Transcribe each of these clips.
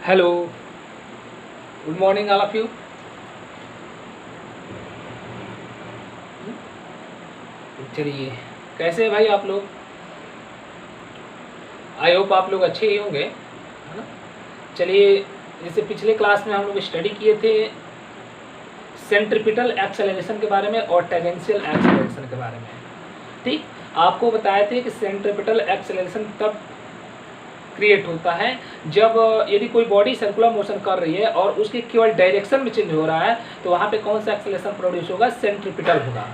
Hello, good morning all of you. चलिए, कैसे हैं भाई आप लोग? आई होप आप लोग अच्छे ही होंगे, है ना। चलिए, जैसे पिछले क्लास में हम लोग स्टडी किए थे सेंट्रीपिटल एक्सेलरेशन के बारे में और टेंजेंशियल एक्सेलरेशन के बारे में। ठीक, आपको बताए थे कि सेंट्रीपिटल एक्सेलरेशन तब क्रिएट होता है जब यदि कोई बॉडी सर्कुलर मोशन कर रही है और उसके केवल डायरेक्शन में चेंज हो रहा है तो वहाँ पे कौन सा एक्सेलरेशन प्रोड्यूस होगा? सेंट्रीपिटल होगा।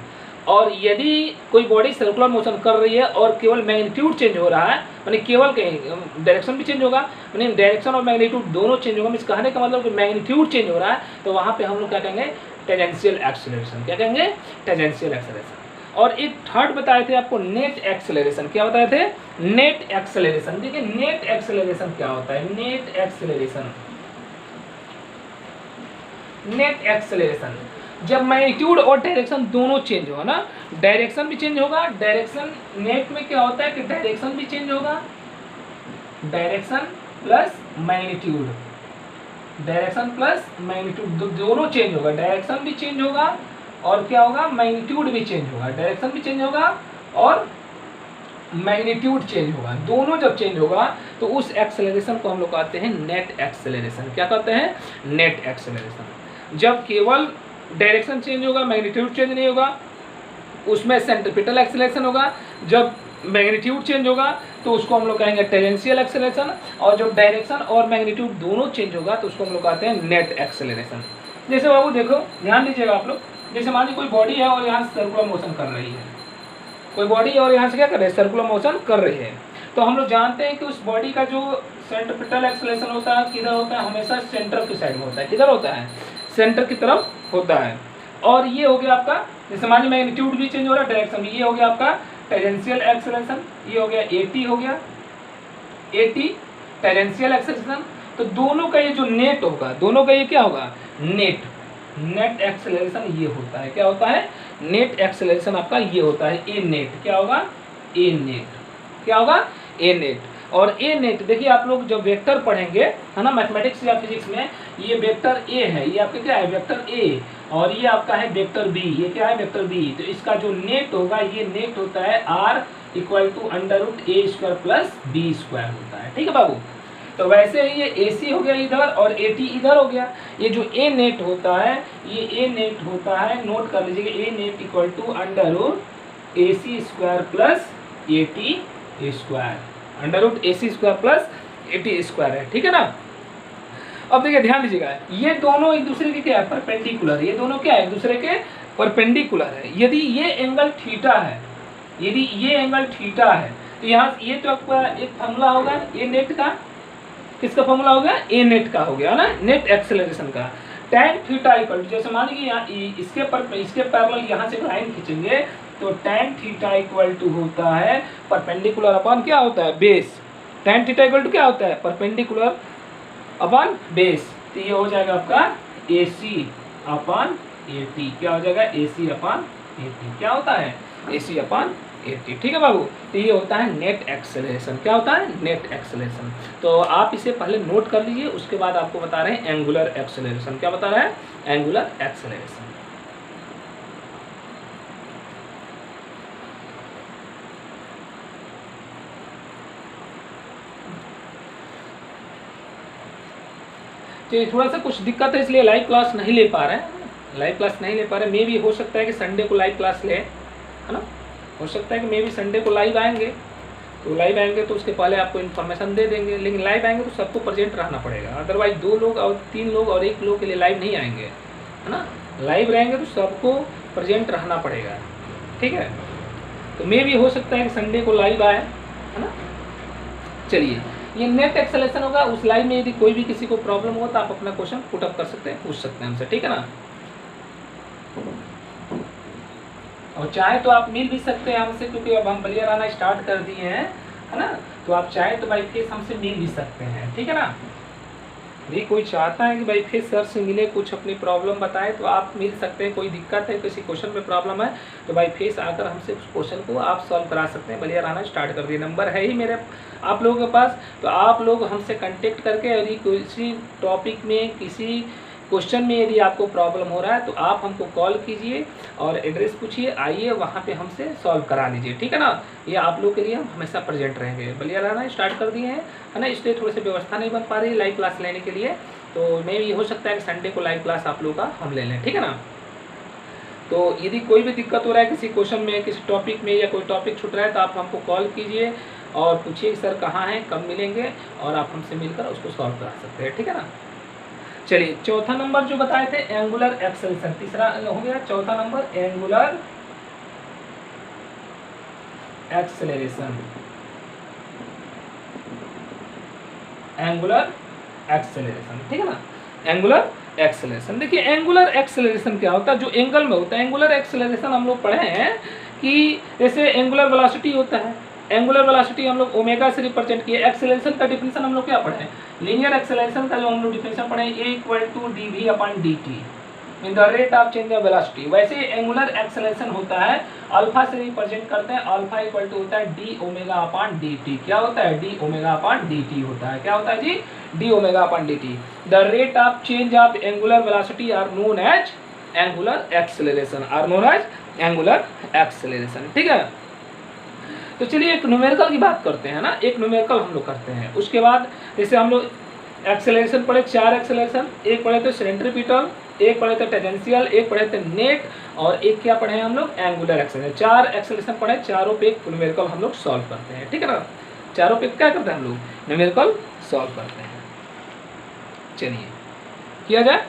और यदि कोई बॉडी सर्कुलर मोशन कर रही है और केवल मैग्नीट्यूड चेंज हो रहा है, माने केवल कहीं डायरेक्शन भी चेंज होगा, माने डायरेक्शन और मैग्नीट्यूड दोनों चेंज होगा, मीन्स कहने का मतलब कि मैग्नीट्यूड चेंज हो रहा है, तो वहाँ पे हम लोग क्या कहेंगे? Tangential acceleration. क्या कहेंगे? Tangential acceleration. और एक थर्ड बताए थे आपको, नेट एक्सेलरेशन। क्या बताए थे? Net acceleration. देखिए, नेट एक्सेलरेशन क्या होता है? नेट एक्सेलरेशन, नेट एक्सेलरेशन जब मैग्नीट्यूड और डायरेक्शन दोनों चेंज होगा ना, डायरेक्शन भी चेंज होगा। डायरेक्शन नेट में क्या होता है कि डायरेक्शन भी चेंज होगा, direction plus magnitude, direction plus magnitude दोनों चेंज होगा। डायरेक्शन भी चेंज होगा और क्या होगा? मैग्नीट्यूड भी चेंज होगा। डायरेक्शन भी चेंज होगा और मैग्नीट्यूड चेंज होगा। दोनों जब चेंज होगा तो उस एक्सेलरेशन को हम लोग कहते हैं नेट एक्सेलरेशन। क्या कहते हैं? Net acceleration. जब केवल डायरेक्शन चेंज होगा, मैग्नीट्यूड चेंज नहीं होगा, उसमें सेंट्रीपिटल एक्सेलरेशन होगा। जब मैग्नीट्यूड चेंज होगा तो उसको हम लोग कहेंगे टेंजेंशियल एक्सेलरेशन। और जब डायरेक्शन और मैग्नीट्यूड दोनों चेंज होगा तो उसको हम लोग कहते हैं नेट एक्सेलरेशन। जैसे बाबू देखो, ध्यान दीजिएगा आप लोग, जैसे मान लीजिए कोई बॉडी है और यहाँ सर्कुलर मोशन कर रही है, कोई बॉडी और यहाँ से क्या कर रही है? सर्कुलर मोशन कर रही है। तो हम लोग जानते हैं कि उस बॉडी का जो सेंट्रीपिटल एक्सेलरेशन होता है किधर होता है? हमेशा सेंटर की साइड में होता है। किधर होता है? सेंटर की तरफ होता है। और ये हो गया आपका, जैसे मान लीजिए मैग्नीट्यूड भी चेंज हो रहा है, डायरेक्शन भी। ये हो गया आपका टेंजेंशियल एक्सेलरेशन। ये हो गया एटी, हो गया एटी टेंजेंशियल एक्सेलरेशन। तो दोनों का ये जो नेट होगा, दोनों का ये क्या होगा? नेट, नेट एक्सेलरेशन ये होता है। क्या होता है? नेट एक्सेलरेशन आपका ये होता है ए नेट। क्या होगा? ए नेट। क्या होगा? ए नेट। और ए नेट देखिए, आप लोग जब वेक्टर पढ़ेंगे, है ना, मैथमेटिक्स या फिजिक्स में, ये वेक्टर ए है, ये आपका क्या है? Vector A. और ये आपका है वेक्टर बी। ये क्या है? Vector B. तो इसका जो नेट होगा, ये नेट होता है R equal to under root A square plus B square होता है। ठीक है बाबू। तो वैसे ही ये AC हो गया इधर और AT इधर हो गया। ये जो A नेट होता है, ये A नेट होता है, नोट कर लीजिएगा, A net equal to under root AC square plus AT square, under root AC square plus AT square है। ठीक है ना। अब देखिए, ध्यान दीजिएगा, ये दोनों एक दूसरे के क्या है? परपेंडिकुलर। ये दोनों क्या है? एक दूसरे के परपेंडिकुलर है। यदि ये एंगल थीटा है, यदि ये एंगल थीटा है, तो यहाँ ये तो आपका एक फॉर्मूला होगा A नेट का। किसका फॉर्मूला हो गया? ए नेट का हो गया ना, नेट एक्सेलरेशन का। tan थीटा इक्वल टू, जैसे मान लीजिए यहाँ इसके पैरेलल यहाँ से लाइन खींचेंगे तो tan थीटा इक्वल टू होता है परपेंडिकुलर अपॉन क्या होता है? Base. tan theta equal to क्या होता है? Perpendicular upon base. तो ये हो जाएगा आपका AC अपॉन AT। क्या हो जाएगा? AC upon AT। क्या होता है? AC upon AT। ठीक है बाबू। तो ये होता है नेट एक्सेलरेशन। क्या होता है? Net acceleration. तो आप इसे पहले नोट कर लीजिए, उसके बाद आपको बता रहे हैं एंगुलर एक्सेलरेशन। क्या बता रहा है? Angular acceleration. तो थोड़ा सा कुछ दिक्कत है, इसलिए लाइव क्लास नहीं ले पा रहे हैं। लाइव क्लास नहीं ले पा रहे, मे भी हो सकता है कि संडे को लाइव क्लास ले, है ना। हो सकता है कि मे भी संडे को लाइव आएंगे, तो लाइव आएंगे तो उसके पहले आपको इन्फॉर्मेशन दे देंगे। लेकिन लाइव आएंगे तो सबको प्रेजेंट रहना पड़ेगा, अदरवाइज 2 लोग और 3 लोग और 1 लोग के लिए लाइव नहीं आएंगे, है ना। लाइव रहेंगे तो सबको प्रेजेंट रहना पड़ेगा। ठीक है। तो मे भी हो सकता है कि संडे को लाइव आए, है ना। चलिए, ये नेट एक्सेलरेशन होगा। उस लाइव में यदि कोई भी किसी को प्रॉब्लम हो तो आप अपना क्वेश्चन पुट अप कर सकते हैं, पूछ सकते हैं हमसे। ठीक है ना। और चाहे तो आप मिल भी सकते हैं हमसे, क्योंकि अब हम बलिया आना स्टार्ट कर दिए हैं, है ना। तो आप चाहे तो बाई फेस हमसे मिल भी सकते हैं। ठीक है ना। यदि कोई चाहता है कि बाई फेस सर से मिले, कुछ अपनी प्रॉब्लम बताए, तो आप मिल सकते हैं। कोई दिक्कत है, किसी क्वेश्चन में प्रॉब्लम है, तो बाई फेस आकर हमसे उस क्वेश्चन को आप सॉल्व करा सकते हैं। बलिया आना स्टार्ट कर दिए। नंबर है ही मेरे आप लोगों के पास, तो आप लोग हमसे कांटेक्ट करके यदि किसी टॉपिक में, किसी क्वेश्चन में यदि आपको प्रॉब्लम हो रहा है तो आप हमको कॉल कीजिए और एड्रेस पूछिए, आइए वहाँ पे हमसे सॉल्व करा लीजिए, ठीक है ना। ये आप लोग के लिए हम हमेशा प्रेजेंट रहेंगे। बलिया रहना स्टार्ट कर दिए हैं, है ना, इसलिए थोड़ी सी व्यवस्था नहीं बन पा रही लाइव क्लास लेने के लिए, तो मे भी हो सकता है कि संडे को लाइव क्लास आप लोग का हम ले लें, ठीक है ना। तो यदि कोई भी दिक्कत हो रहा है किसी क्वेश्चन में, किसी टॉपिक में, या कोई टॉपिक छूट रहा है तो आप हमको कॉल कीजिए और पूछिए कि सर कहाँ हैं, कब मिलेंगे, और आप हमसे मिलकर उसको सॉल्व करा सकते हैं, ठीक है ना। चलिए चौथा नंबर जो बताए थे एंगुलर एक्सेलरेशन, तीसरा हो गया। चौथा number angular acceleration, angular acceleration, ठीक है ना। एंगुलर एक्सेलरेशन, देखिए एंगुलर एक्सेलरेशन क्या होता है, जो एंगल में होता है। एंगुलर एक्सेलरेशन हम लोग पढ़े हैं कि जैसे एंगुलर वेलोसिटी होता है, एंगुलर वेलोसिटी हम लोग ओमेगा से रिप्रेजेंट किए। एक्सेलरेशन का डिफिनेशन हम लोग क्या पढ़े हैं, लीनियर एक्सेलरेशन का जो हम लोग डिफिनेशन पढ़े a equal to d v upon d t in the rate of change of velocity. वैसे एंगुलर एक्सेलरेशन होता है अल्फा से रिप्रेजेंट करते हैं, अल्फा इक्वल टू होता है d omega upon d t. क्या होता है, d omega upon d t होता है। क्या होता है जी, d omega upon d t. The rate of change of angular velocity are known as angular acceleration, are known as angular acceleration, ठीक है। तो चलिए एक न्यूमेरिकल की बात करते हैं ना, एक न्यूमेरिकल हम लोग करते हैं। उसके बाद जैसे हम लोग एक्सेलरेशन पढ़े, 4 एक्सेलरेशन, एक पढ़े थे सेंट्रीपिटल, एक पढ़े थे टेंजेंशियल, एक पढ़े थे नेट, और एक क्या पढ़े हैं हम लोग, एंगुलर एक्सेलरेशन। 4 एक्सेलरेशन पढ़े, चारों पे एक न्यूमेरिकल हम लोग सॉल्व करते हैं, ठीक है ना। चारों पे क्या करते हैं हम लोग, न्यूमेरिकल सॉल्व करते हैं। चलिए किया जाए।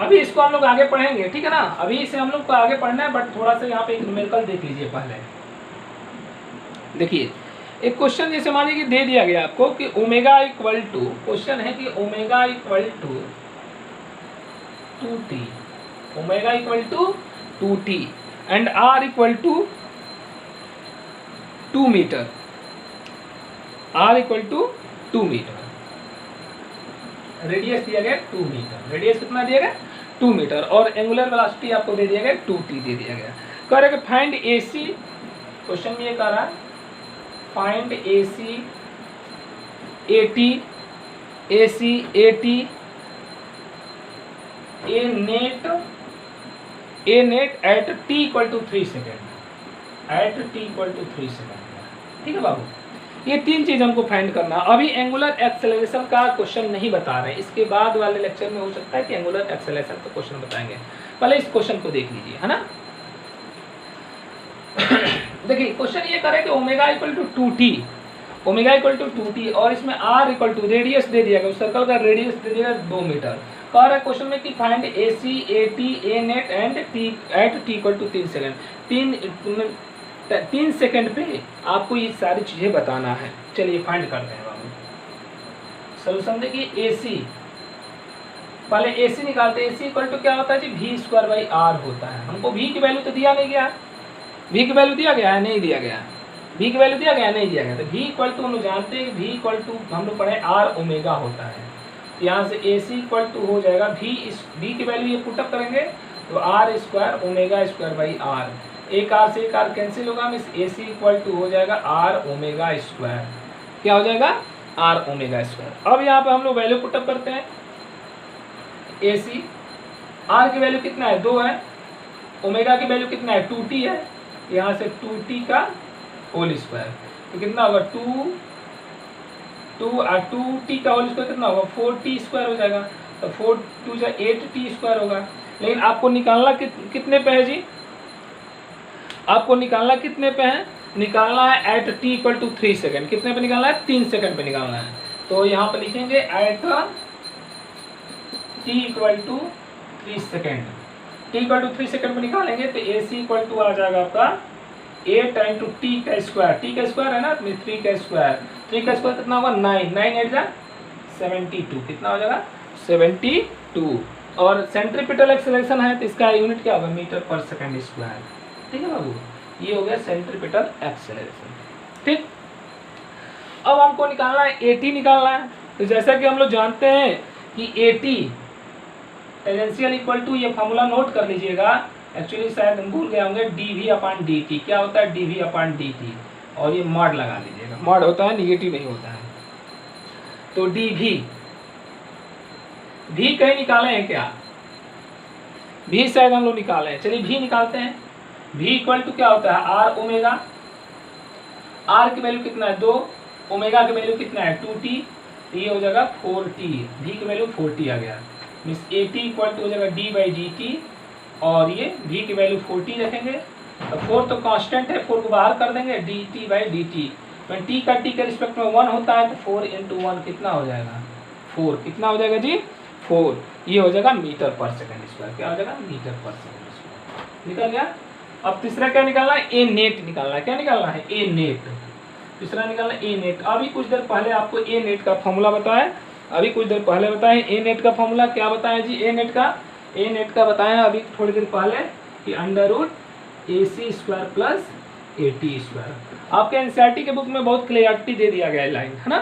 अभी इसको हम लोग आगे पढ़ेंगे, ठीक है ना। अभी इसे हम लोग को आगे पढ़ना है, बट थोड़ा सा यहाँ पे एक न्यूमेरिकल देख लीजिए पहले। देखिए एक क्वेश्चन जैसे मान लीजिए दे दिया गया आपको कि ओमेगा इक्वल टू, क्वेश्चन है कि omega equal to 2t, omega equal to 2t and r equal to 2 metre, r equal to 2 metre, radius दिया गया 2 मीटर, रेडियस कितना दिया गया 2 मीटर, और एंगुलर वेलोसिटी आपको दे दिया गया 2t दे दिया गया। कह रहे कि फाइंड AC, क्वेश्चन में ये कह रहा है find AC, AT, AC, AT, A net at t equal to 3 second, at t equal to 3 second, ठीक है बाबू। ये 3 चीज हमको फाइंड करना। अभी एंगुलर एक्सेलरेशन का क्वेश्चन नहीं बता रहे, इसके बाद वाले लेक्चर में हो सकता है कि एंगुलर एक्सेलरेशन का क्वेश्चन बताएंगे। पहले इस क्वेश्चन को देख लीजिए, है ना। देखिए क्वेश्चन ये करे कि omega equal to 2t, omega equal to 2t, और इसमें r इक्वल टू रेडियस दे दिया गया, उस सर्कल का रेडियस दे दिया 2 मीटर। कह रहा है क्वेश्चन में कि find AC, AT, A net and t at t equal to 3 second. 3 second पे आपको ये सारी चीजें बताना है। चलिए फाइंड करते हैं बाबू। सोल्यूशन देखिए AC, पहले AC निकालते हैं। AC इक्वल टू क्या होता है जी, v स्क्वायर बाई r होता है। हमको v की वैल्यू तो दिया नहीं गया, v की वैल्यू दिया गया है, नहीं दिया गया, v की वैल्यू दिया गया है, नहीं दिया गया। तो v इक्वल टू हम लोग जानते हैं, v इक्वल टू हम लोग पढ़े r ओमेगा होता है। यहाँ से AC इक्वल टू हो जाएगा v की वैल्यू ये पुटअप करेंगे तो r square omega square by r, एक r से एक r कैंसिल होगा, मिस AC इक्वल टू हो जाएगा r ओमेगा स्क्वायर। क्या हो जाएगा, r ओमेगा स्क्वायर। अब यहाँ पे हम लोग वैल्यू पुटअप करते हैं। AC, r की वैल्यू कितना है, 2 है, ओमेगा की वैल्यू कितना है, 2t है, यहाँ से 2t का होल स्क्वायर, तो कितना होगा 2t का होल स्क्वायर कितना होगा 4t स्क्वायर हो जाएगा। तो 4 2 जा 8t स्क्वायर होगा। लेकिन आपको निकालना कितने पे है जी, आपको निकालना कितने पे है, निकालना है at t equal to 3 second. कितने पे निकालना है, 3 सेकेंड पे निकालना है। तो यहाँ पे लिखेंगे at t equal to 3 second, t equal to 3 second पे निकालेंगे तो AC इक्वल टू आ जाएगा आपका 8 इंटू t का स्क्वायर, t का स्क्वायर है ना, 3 का स्क्वायर, 3 का स्क्वायर कितना होगा 9, 9 8 जा 72, कितना हो जाएगा 72। और सेंट्रीपिटल एक्सेलरेशन है तो इसका यूनिट क्या होगा, मीटर पर सेकेंड स्क्वायर, ठीक है बाबू। ये हो गया सेंट्रीपिटल एक्सेलरेशन, ठीक। अब हमको निकालना है AT निकालना है। तो जैसा कि हम लोग जानते हैं कि AT टेंजेंशियल इक्वल टू, ये फार्मूला नोट कर लीजिएगा, एक्चुअली शायद हम भूल गए होंगे, dv अपॉन dt। क्या होता है dv अपॉन dt, और ये मॉड लगा लीजिएगा, मॉड होता है निगेटिव नहीं होता है। तो डी भी कहीं निकाले हैं क्या? भी शायद हम लोग निकाले हैं, चलिए भी निकालते हैं। भी इक्वल टू क्या होता है आर ओमेगा, आर की वैल्यू कितना है 2, ओमेगा की वैल्यू कितना है 2t, तो ये हो जाएगा 4t, भी की वैल्यू 4t आ गया, मीन्स at इक्वल टू हो जाएगा d/dt, और ये v की वैल्यू 4t रखेंगे, तो 4 तो कांस्टेंट है, 4 को बाहर कर देंगे, dt/dt, t का t के रिस्पेक्ट में 1 होता है, तो 4 × 1 कितना हो जाएगा 4, कितना हो जाएगा जी 4, ये हो जाएगा मीटर पर सेकंड स्क्वायर, क्या हो जाएगा मीटर पर सेकंड स्क्वायर, निकल गया। अब तीसरा क्या निकालना है, ए नेट निकालना है, क्या निकालना है ए नेट, तीसरा निकालना है ए नेट। अभी कुछ देर पहले आपको ए नेट का फॉर्मूला बताया, अभी कुछ देर पहले बताया ए नेट का फॉर्मूला क्या बताया जी, ए नेट का बताया अभी थोड़ी देर पहले कि √AC² प्लस AT²। आपके एनसीईआरटी के बुक में बहुत क्लियरिटी दे दिया गया है लाइन, है ना,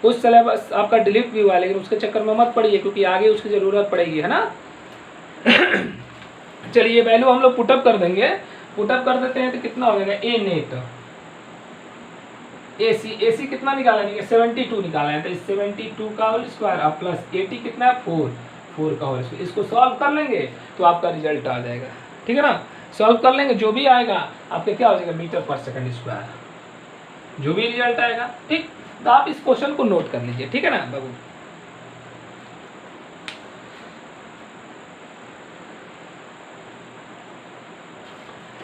कुछ सिलेबस आपका डिलीट भी हुआ है, लेकिन उसके चक्कर में मत पड़िए क्योंकि आगे उसकी ज़रूरत पड़ेगी, है ना। चलिए वैल्यू हम लोग पुटअप कर देंगे, पुटअप कर देते हैं तो कितना हो जाएगा ए नेट, AC कितना निकाला है 72 निकाला है, तो 72 का होल स्क्वायर अब प्लस AT कितना है 4 का होल स्क्वायर, इसको सॉल्व कर लेंगे तो आपका रिजल्ट आ जाएगा, ठीक है ना। सॉल्व कर लेंगे, जो भी आएगा आपके क्या हो जाएगा मीटर पर सेकंड स्क्वायर, जो भी रिजल्ट आएगा, ठीक। तो आप इस क्वेश्चन को नोट कर लीजिए, ठीक है ना बाबू।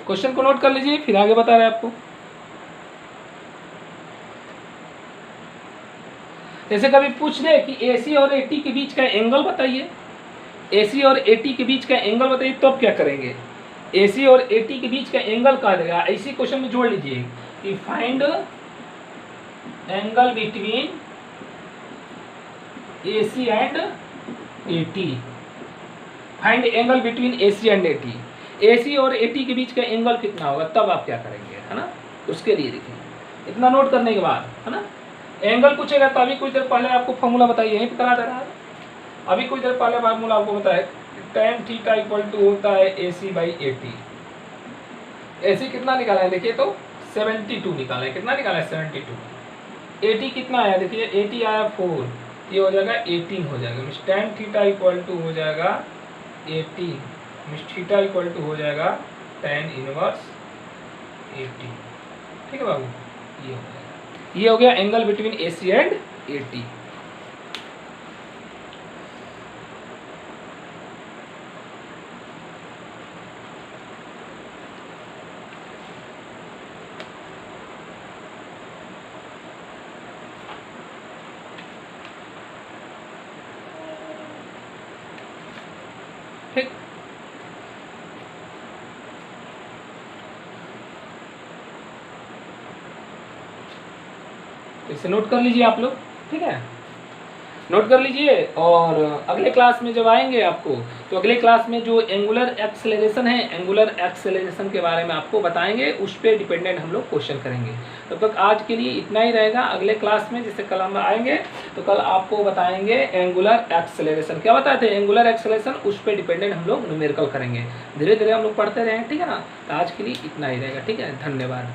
क्वेश्चन को नोट कर लीजिए, फिर आगे बता रहे हैं आपको। जैसे कभी पूछ दे कि AC और AT के बीच का एंगल बताइए, AC और AT के बीच का एंगल बताइए, तो अब क्या करेंगे, AC और AT के बीच का एंगल कहा जाएगा, ऐसी क्वेश्चन में जोड़ लीजिए कि find angle between AC and AT, find angle between AC and AT, AC और AT के बीच का एंगल कितना होगा, तब आप क्या करेंगे, है ना। उसके लिए देखिए, इतना नोट करने के बाद, है ना, एंगल पूछेगा तो अभी कुछ देर पहले आपको फॉर्मूला बताइए, यहीं पे करा दे रहा है, अभी कुछ देर पहले फॉर्मूला आपको बताया tan थीटा इक्वल टू होता है AC/AT। AC कितना निकाला है देखिए, तो 72 निकाला है, कितना निकाला है 72। AT कितना आया देखिए, AT आया 4, ये हो जाएगा 18 हो जाएगा, means tan theta equal to हो जाएगा 18, मीन्स थीटा इक्वल टू हो जाएगा tan इनवर्स 80, ठीक है बाबू। ये हो जाएगा, ये हो गया angle between AC and AT। ठीक, इसे नोट कर लीजिए आप लोग, ठीक है, नोट कर लीजिए। और अगले क्लास में जब आएंगे आपको, तो अगले क्लास में जो एंगुलर एक्सेलरेशन है, एंगुलर एक्सेलरेशन के बारे में आपको बताएंगे, उस पर डिपेंडेंट हम लोग क्वेश्चन करेंगे। तब तक आज के लिए इतना ही रहेगा। अगले क्लास में जैसे कल हम आएंगे तो कल आपको बताएंगे एंगुलर एक्सेलरेशन, क्या बताते हैं एंगुलर एक्सेलरेशन, उस पर डिपेंडेंट हम लोग न्यूमेरिकल करेंगे। धीरे धीरे हम लोग पढ़ते रहें, ठीक है ना। तो आज के लिए इतना ही रहेगा, ठीक है, धन्यवाद।